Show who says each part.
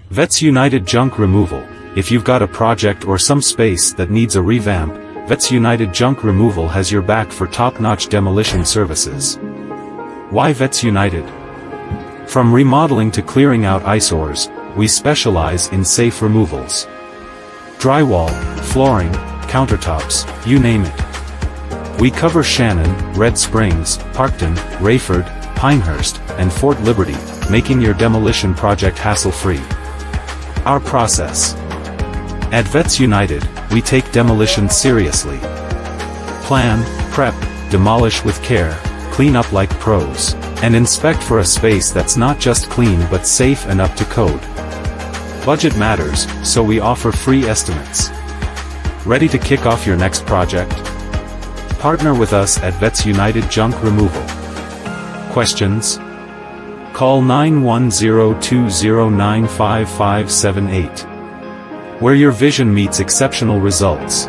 Speaker 1: Vets United Junk Removal. If you've got a project or some space that needs a revamp, Vets United Junk Removal has your back for top-notch demolition services. Why Vets United? From remodeling to clearing out eyesores, we specialize in safe removals. Drywall, flooring, countertops, you name it. We cover Shannon, Red Springs, Parkton, Raeford, Pinehurst, and Fort Liberty, making your demolition project hassle-free. Our process. At Vets United, we take demolition seriously. Plan, prep, demolish with care, clean up like pros, and inspect for a space that's not just clean but safe and up to code. Budget matters, so we offer free estimates. Ready to kick off your next project? Partner with us at Vets United Junk Removal. Questions? Call 910-209-5578. Where your vision meets exceptional results.